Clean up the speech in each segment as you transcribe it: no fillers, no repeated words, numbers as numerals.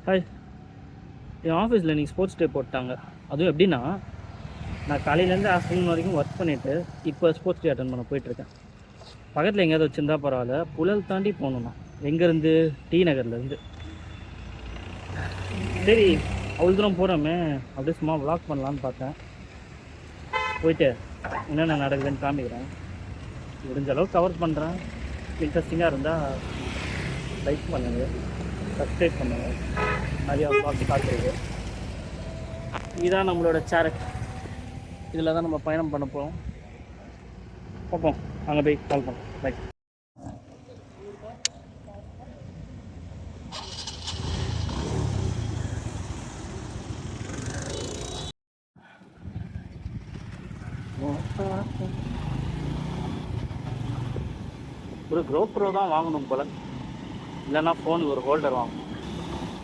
Hi. என் ஆஃபீஸில் இன்றைக்கி sports day போட்டாங்க. அதுவும் எப்படின்னா, நான் காலையிலேருந்து ஆஃப்டர்நூன் வரைக்கும் ஒர்க் பண்ணிவிட்டு இப்போ ஸ்போர்ட்ஸ் டே அட்டன் பண்ண போயிட்டுருக்கேன். பக்கத்தில் எங்கேயாவது வச்சுருந்தா பரவாயில்ல, புழல் தாண்டி போகணுண்ணா. எங்கேருந்து? டி நகர்லேருந்து. சரி, அவ்வளோ தூரம் போகிறோமே, அப்படியே சும்மா விளாக் பண்ணலான்னு பார்த்தேன். போயிட்டு என்னென்ன நடக்குதுன்னு காமிக்கிறேன். முடிஞ்ச அளவுக்கு கவர் பண்ணுறேன். இன்ட்ரெஸ்டிங்காக இருந்தால் லைக் பண்ணுங்கள், சப்ஸ்கிரைப் பண்ணுங்கள். நிறையா பார்த்து காத்துருக்கு. இதுதான் நம்மளோட சேரட். இதில் தான் நம்ம பயணம் பண்ண போகிறோம். பார்ப்போம், அங்கே போய் கால் பண்ணோம். பை. ஒரு GoPro தான் வாங்கணும் போல், இல்லைன்னா ஃபோனுக்கு ஒரு ஹோல்டர் வாங்கணும்.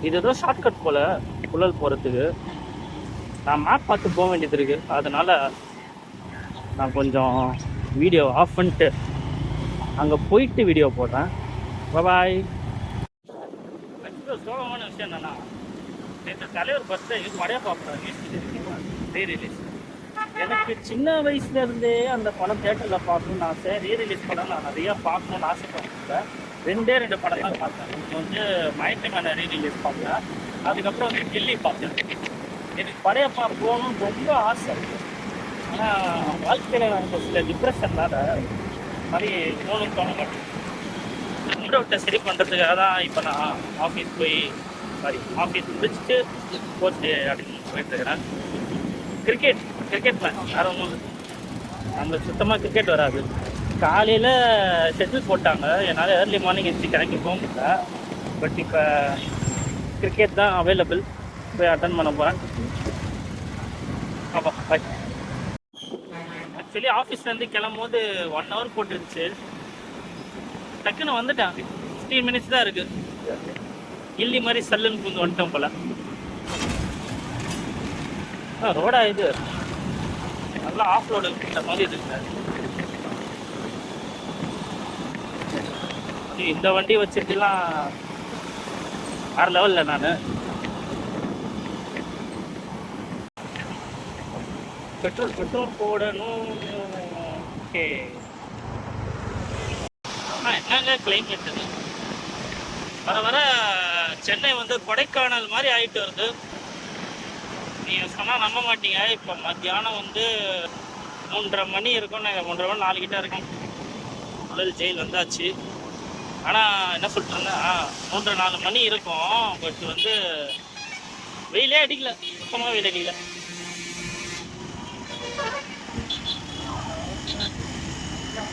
இது ஏதோ ஷார்ட்கட் போல் புழல் போகிறதுக்கு. நான் மேப் பார்த்து போக வேண்டியது இருக்குது. அதனால் நான் கொஞ்சம் வீடியோ ஆஃப் பண்ணிட்டு அங்கே போயிட்டு வீடியோ போடுறேன். பாய். சோகமான விஷயம் என்னென்னா, நேற்று தலைவர் பஸ்ஸில் இது படையாக பார்ப்பேன் ரீ ரிலீஸ். எனக்கு சின்ன வயசுலேருந்தே அந்த படம் தேட்டரில் பார்க்கணுன்னு ஆசை. ரீ ரிலீஸ் படம் நான் நிறையா பார்க்கணுன்னு ஆசைப்பட்டேன். ரெண்டு படம் தான் பார்த்தேன். இது வந்து மயக்கமான ரீ ரிலீஸ் பார்த்தேன். அதுக்கப்புறம் வந்து கில்லி பார்த்தேன். எனக்கு படையப்பா போகணுன்னு ரொம்ப ஆசை. ஆனால் வாழ்க்கையில் எனக்கு சில டிப்ரெஷன்னால மாதிரி போகணுன்னு தோண மாட்டேன். மூட விட்ட சரி பண்ணுறதுக்காக தான் இப்போ நான் ஆஃபீஸ் ஆஃபீஸ் முடிச்சுட்டு ஸ்போர்ட்ஸ் டே அப்படின்னு போயிட்டுருக்கிறேன். கிரிக்கெட் மேட்ச் வேறு ஒன்றும் இல்லை. நம்மளுக்கு சுத்தமாக கிரிக்கெட் வராது. காலையில் ஷெட்யூல் போட்டாங்க, என்னால் ஏர்லி மார்னிங் எந்திரிச்சு கிளம்பி போக முடியல. பட் இப்போ கிரிக்கெட் தான் அவைலபிள், போய் அட்டன் பண்ண போகிறேன். ஆமாம், பாய். ஆக்சுவலி ஆஃபீஸ்லேருந்து கிளம்பும்போது 1 hour போட்டுருந்துச்சு. டக்குன்னு வந்துட்டேன். 15 minutes தான் இருக்குது. கில்லி மாதிரி சல்லுன்னு பூந்து வந்துட்டோம் போல். ரோடா இது நல்லா ஆஃப் ரோடு இந்த மாதிரி இருக்குங்க. இந்த வண்டி வச்சுட்டுலாம் வேறு லெவலில் நான் பெட்ரோல் போடணும். ஓகே, என்னங்க கிளைமேட் வர சென்னை வந்து கொடைக்கானல் மாதிரி ஆகிட்டு வருது. நீங்கள் சொன்னால் நம்ப மாட்டீங்க. இப்போ மத்தியானம் வந்து 3:30 மணி இருக்கும். நாங்கள் 3:30 மணி 4 கிட்ட இருக்கோம். புழல் ஜெயில் வந்தாச்சு. ஆனால் என்ன சொல்லிட்டுருந்தேன், 3-4 மணி இருக்கும். பட் வந்து வெயிலே அடிக்கல, சுத்தமாக வெயில் அடிக்கல.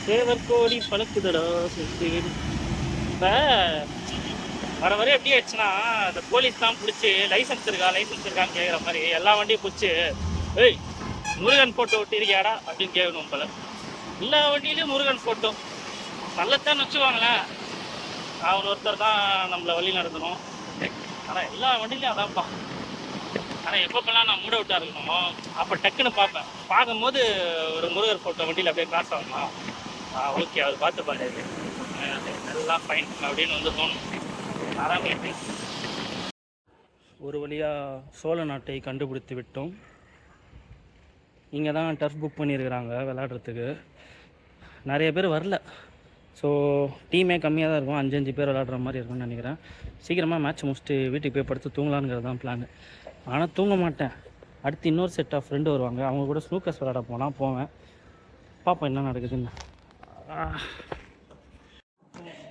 தேவர்கோடி பழக்குதடா. இப்போ வர எப்படி ஆயிடுச்சுன்னா, இந்த போலீஸ் தான் பிடிச்சி லைசன்ஸ் இருக்கான்னு கேட்குற மாதிரி எல்லா வண்டியும் பிடிச்சி, ஏய் முருகன் ஃபோட்டோ ஒட்டிருக்கியாடா அப்படின்னு கேட்கணும் போல. எல்லா வண்டியிலையும் முருகன் ஃபோட்டோ நல்லத்தான் வச்சுக்குவாங்களேன். அவர் ஒருத்தர் தான் நம்மளை வழி நடத்தணும். ஆனால் எல்லா வண்டியிலையும் அதான்ப்பா. ஆனால் எப்பப்பெல்லாம் நான் மூட விட்டா இருக்கணுமோ அப்போ டக்குன்னு பார்ப்பேன். பார்க்கும்போது ஒரு முருகர் ஃபோட்டோ வண்டியில் அப்படியே கிராஸ் ஆகணும். ஓகே, அவர் பார்த்து பாரு, எல்லாம் ஃபைன் அப்படின்னு வந்து தோணும். ஒரு வழியாக சோழ நாட்டை கண்டுபிடித்து விட்டோம். இங்கே தான் டர்ஃப் புக் பண்ணியிருக்கிறாங்க விளையாடுறதுக்கு. நிறைய பேர் வரல. ஸோ டீமே கம்மியாக தான் இருக்கும். 5 பேர் விளையாடுற மாதிரி இருக்கும்னு நினைக்கிறேன். சீக்கிரமாக மேட்ச் முடிச்சுட்டு வீட்டுக்கு போய் படுத்து தூங்கலான்ங்கிறது தான் பிளான். ஆனால் தூங்க மாட்டேன். அடுத்து இன்னொரு செட் ஆஃப் ஃப்ரெண்டு வருவாங்க. அவங்க கூட ஸ்னூக்கர்ஸ் விளையாட போவேன். பார்ப்போம் என்ன நடக்குதுன்னு.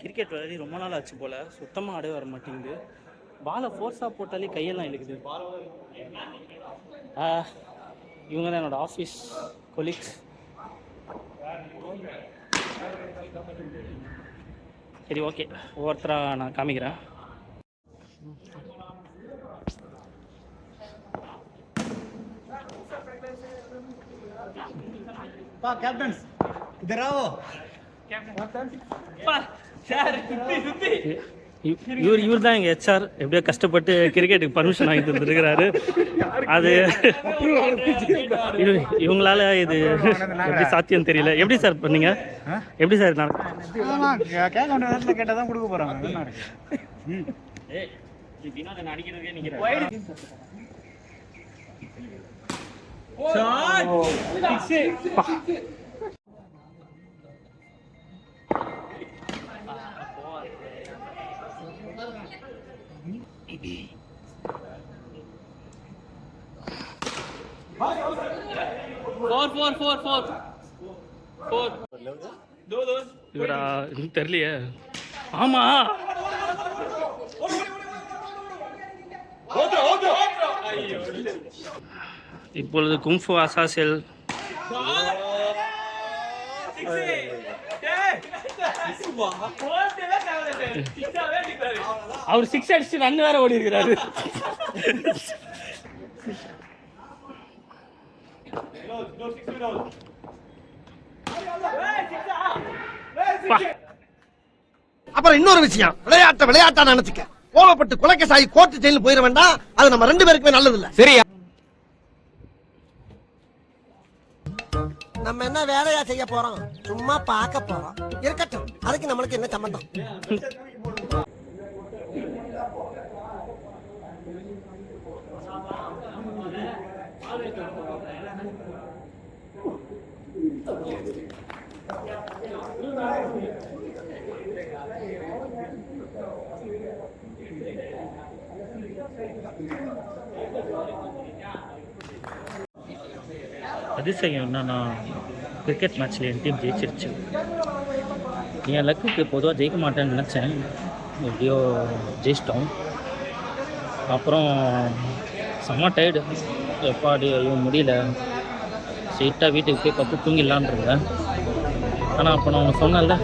கிரிக்கெட் விளையாடி ரொம்ப நாள் ஆச்சு போல். சுத்தமாக ஆடவே வர மாட்டேங்குது. பாலை ஃபோர்ஸாக போட்டாலே கையெல்லாம் இழுக்குது. இவங்க தான் என்னோடய ஆஃபீஸ் கொலீக்ஸ். சரி, ஓகே, ஒவ்வொருத்தராக நான் காமிக்கிறேன். கேப்டன்ஸ் இதராவோ இவர் தான் எங்கள் HR. எப்படியோ கஷ்டப்பட்டு கிரிக்கெட்டுக்கு பர்மிஷன் வாங்கி தந்துருக்கிறாரு. அது இவங்களால இது எப்படி சாத்தியம் தெரியல. எப்படி சார் பண்ணீங்க? எப்படி சார் கேட்டால் தான் கொடுக்க போகிறாங்க. வினோதன் அடிக்கிறதுக்கே நிக்கிறேன். இவரா தெரியலையே. ஆமா இப்பொழுது கும்ஃபு அசாசில் அவர் 6 அடிச்சு ரன் வேற ஓடி இருக்கிறாரு. அப்புறம் இன்னொரு விஷயம், விளையாட்டா நினைச்சுக்க. கோபப்பட்டு குலக்கசாயி கோர்ட்டு ஜெயில போயிட வேண்டாம். அது நம்ம 2 பேருக்குமே நல்லது இல்ல. சரியா? நம்ம என்ன வேலையா செய்ய போறோம்? சும்மா பார்க்க போறோம். இருக்கட்டும், அதுக்கு நம்மளுக்கு என்ன சம்பந்தம்? அதிசயம் என்னன்னா, கிரிக்கெட் மேட்ச்சில் என் டீம் ஜெயிச்சிருச்சு. என் லக்குக்கு பொதுவாக ஜெயிக்க மாட்டேன்னு நினச்சேன். எப்படியோ ஜெயிச்சிட்டோம். அப்புறம் செம்ம டயர்டு. எப்பாடி ஐயோ முடியல, ஸ்ட்ரெயிட்டாக வீட்டுக்கு போய் பார்த்து தூங்கிடலான் இருந்தேன். ஆனால் அப்போ நான் ஒன்று சொன்னேன்ல,